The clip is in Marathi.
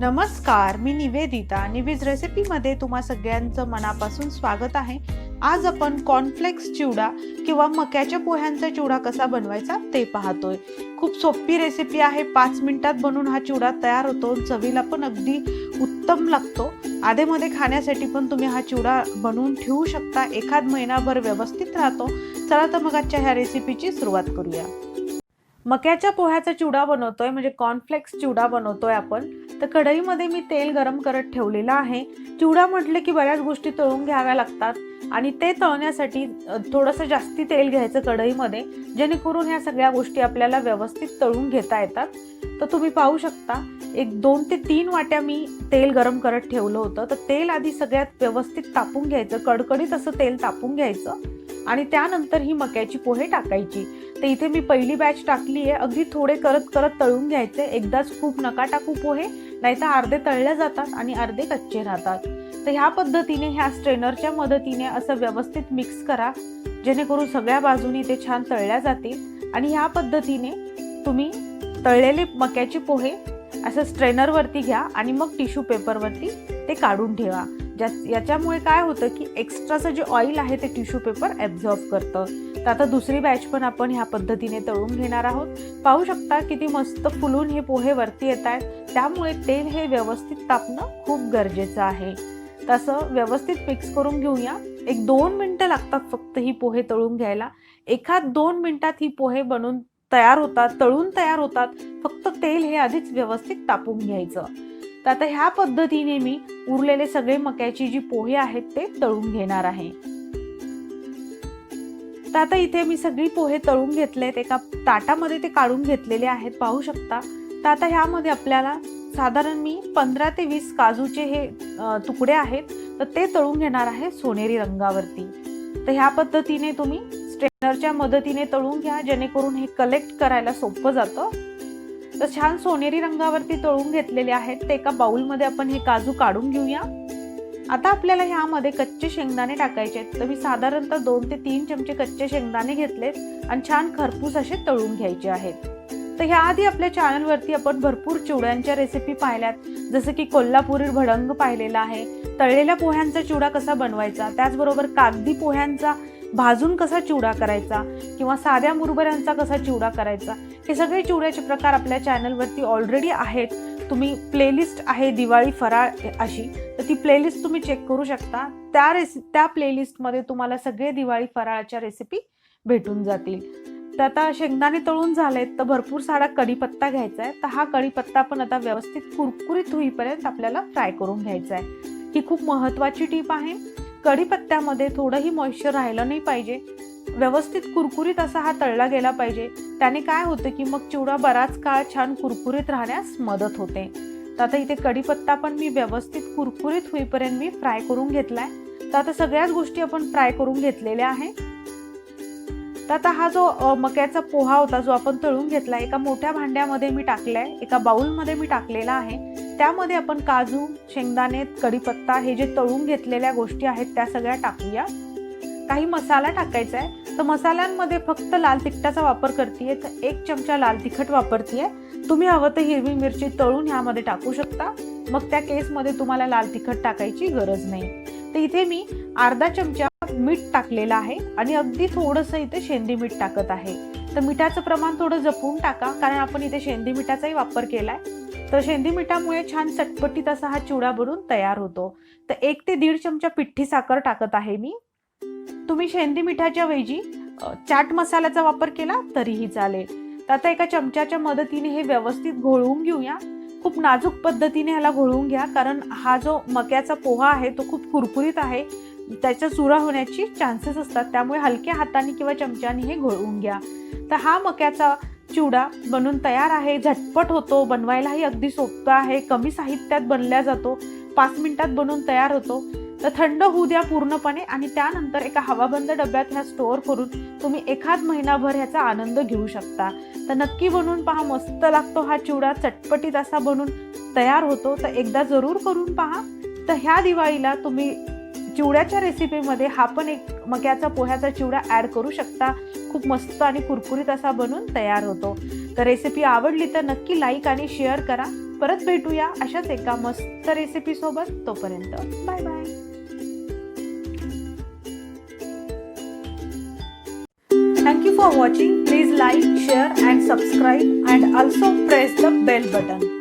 नमस्कार, मी निवेदिता. निवेज रेसिपीमध्ये तुम्हा सगळ्यांचं मनापासून स्वागत आहे. आज आपण कॉर्नफ्लेक्स चिवडा किंवा मक्याच्या पोह्यांचा चिवडा कसा बनवायचा ते पाहतोय. खूप सोपी रेसिपी आहे. 5 मिनिटात बनवून हा चिवडा तयार होतो. चवीला पण अगदी उत्तम लागतो. आधेमध्ये खाण्यासाठी पण तुम्ही हा चिवडा बनवून ठेवू शकता. एखाद महिनाभर व्यवस्थित राहतो. चला तर मग आजच्या ह्या रेसिपीची सुरुवात करूया. मक्याच्या पोह्याचा चिवडा बनवतोय, म्हणजे कॉर्नफ्लेक्स चिवडा बनवतोय आपण. तर कढईमध्ये मी तेल गरम करत ठेवलेलं आहे. चिवडा म्हटलं की बऱ्याच गोष्टी तळून घ्याव्या लागतात आणि ते तळण्यासाठी थोडंसं जास्ती तेल घ्यायचं कढईमध्ये, जेणेकरून ह्या सगळ्या गोष्टी आपल्याला व्यवस्थित तळून घेता येतात. तर तुम्ही पाहू शकता, एक 2 ते 3 वाट्या मी तेल गरम करत ठेवलं होतं. तर तेल आधी सगळ्यात व्यवस्थित तापून घ्यायचं, कडकडीत असं तेल तापून घ्यायचं आणि त्यानंतर ही मक्याची पोहे टाकायची. तर इथे मी पहिली बॅच टाकली आहे. अगदी थोडे करत करत तळून घ्यायचे. एकदाच खूप नका टाकू पोहे, नाहीतर अर्धे तळले जातात आणि अर्धे कच्चे राहतात. तर ह्या पद्धतीने ह्या स्ट्रेनरच्या मदतीने असं व्यवस्थित मिक्स करा, जेणेकरून सगळ्या बाजूनी ते छान तळल्या जातील. आणि ह्या पद्धतीने तुम्ही तळलेले मक्याचे पोहे असं स्ट्रेनरवरती घ्या आणि मग टिश्यू पेपरवरती ते काढून ठेवा. याच्यामुळे काय होतं की एक्स्ट्राचं जे ऑइल आहे ते टिश्यू पेपर ॲब्झॉर्ब करतं. तर आता दुसरी बॅच पण आपण ह्या पद्धतीने तळून घेणार आहोत. पाहू शकता किती मस्त फुलून हे पोहे वरती येत आहेत. त्यामुळे तेल हे व्यवस्थित तापणं खूप गरजेचं आहे. तसं व्यवस्थित मिक्स करून घेऊया. 1-2 मिनिटं लागतात फक्त ही पोहे तळून घ्यायला. 1-2 मिनिटात ही पोहे बनून तयार होतात, तळून तयार होतात. फक्त तेल हे आधीच व्यवस्थित तापून घ्यायचं. तर आता ह्या पद्धतीने मी उरलेले सगळे मक्याची जी पोहे आहेत ते तळून घेणार आहे. तर आता इथे मी सगळी पोहे तळून घेतलेत. एका ताटामध्ये ते काढून घेतलेले आहेत, पाहू शकता. तर आता ह्यामध्ये आपल्याला साधारण मी 15 ते 20 काजूचे हे तुकडे आहेत, तर ते तळून घेणार आहे सोनेरी रंगावरती. तर ह्या पद्धतीने तुम्ही स्ट्रेनरच्या मदतीने तळून घ्या, जेणेकरून हे कलेक्ट करायला सोपं जातं. तर छान सोनेरी रंगावरती तळून घेतलेले आहेत. ते एका बाउलमध्ये आपण हे काजू काढून घेऊया. आता आपल्याला ह्यामध्ये कच्चे शेंगदाणे टाकायचे आहेत. तर मी साधारणतः 2 ते 3 चमचे कच्चे शेंगदाणे घेतलेत आणि छान खरपूस असे तळून घ्यायचे आहेत. तर ह्याआधी आपल्या चॅनलवरती आपण भरपूर चिवड्यांच्या रेसिपी पाहिल्यात, जसं की कोल्हापुरी भडंग पाहिलेला आहे, तळलेल्या पोह्यांचा चिवडा कसा बनवायचा, त्याचबरोबर कागदी पोह्यांचा भाजून कसा चिवडा करायचा किंवा साध्या मुरमुऱ्यांचा कसा चिवडा करायचा, हे सगळे चिवड्याचे प्रकार आपल्या चॅनलवरती ऑलरेडी आहेत. तुम्ही प्लेलिस्ट आहे दिवाळी फराळ अशी, तर ती प्लेलिस्ट तुम्ही चेक करू शकता. त्या प्लेलिस्टमध्ये तुम्हाला सगळे दिवाळी फराळाच्या रेसिपी भेटून जातील. तर आता शेंगदाणे तळून झालेत, तर भरपूर सारा कढीपत्ता घ्यायचा आहे. तर हा कढीपत्ता पण आता व्यवस्थित कुरकुरीत होईपर्यंत आपल्याला फ्राय करून घ्यायचा आहे. ही खूप महत्त्वाची टीप आहे. कढीपत्त्यामध्ये थोडंही मॉइश्चर राहिलं नाही पाहिजे. व्यवस्थित कुरकुरीत असा हा तळला गेला पाहिजे. त्याने काय होतं की मग चिवडा बराच काळ छान कुरकुरीत राहण्यास मदत होते. तर आता इथे कढीपत्ता पण मी व्यवस्थित कुरकुरीत होईपर्यंत मी फ्राय करून घेतलाय. तर आता सगळ्याच गोष्टी आपण फ्राय करून घेतलेल्या आहे. तर आता हा जो मक्याचा पोहा होता जो आपण तळून घेतला, एका मोठ्या भांड्यामध्ये मी टाकलाय, एका बाउलमध्ये मी टाकलेला आहे. त्यामध्ये आपण काजू, शेंगदाणे, कढीपत्ता हे जे तळून घेतलेल्या गोष्टी आहेत त्या सगळ्या टाकूया. काही मसाला टाकायचा आहे. तर मसाल्यांमध्ये फक्त लाल तिखटाचा वापर करतेय. तर 1 चमचा लाल तिखट वापरतेय. तुम्ही हवं तर हिरवी मिरची तळून ह्यामध्ये टाकू शकता. मग त्या केसमध्ये तुम्हाला लाल तिखट टाकायची गरज नाही. तर इथे मी अर्धा चमचा मीठ टाकलेलं आहे आणि अगदी थोडंसं इथे शेंदी मीठ टाकत आहे. तर मिठाचं प्रमाण थोडं जपून टाका, कारण आपण इथे शेंदी मिठाचाही वापर केलाय. तर शेंदी मिठामुळे छान चटपटीत असा हा चिवडा बनून तयार होतो. तर 1 ते 1.5 चमचा पिठी साखर टाकत आहे मी. तुम्ही शेंदी मिठाच्या ऐवजी चाट मसाल्याचा वापर केला तरीही चालेल. तर आता एका चमच्याच्या मदतीने हे व्यवस्थित घोळवून घेऊया. खूप नाजूक पद्धतीने ह्याला घोळवून घ्या, कारण हा जो मक्याचा पोहा आहे तो खूप कुरकुरीत आहे. त्याच्या चुरा होण्याची चान्सेस असतात. त्यामुळे हलक्या हाताने किंवा चमच्याने हे घोळवून घ्या. तर हा मक्याचा चिवडा बनून तयार आहे. झटपट होतो, बनवायलाही अगदी सोपं आहे. कमी साहित्यात बनला जातो. 5 मिनिटात बनवून तयार होतो. तर थंड होऊ द्या पूर्णपणे आणि त्यानंतर एका हवाबंद डब्यात ह्या स्टोअर करून तुम्ही एखाद महिनाभर ह्याचा आनंद घेऊ शकता. तर नक्की बनवून पहा, मस्त लागतो हा चिवडा, चटपटीत असा बनून तयार होतो. तर एकदा जरूर करून पहा. तर ह्या दिवाळीला तुम्ही चिवड्याच्या रेसिपीमध्ये हा पण एक मक्याचा पोह्याचा चिवडा ॲड करू शकता. खूप मस्त आणि कुरकुरीत असा बनून तयार होतो. तर रेसिपी आवडली तर नक्की लाईक आणि शेअर करा. परत भेटूया अशाच एका मस्त रेसिपी सोबत. तोपर्यंत bye bye. Thank you for watching. Please like, share and subscribe and also press the bell button.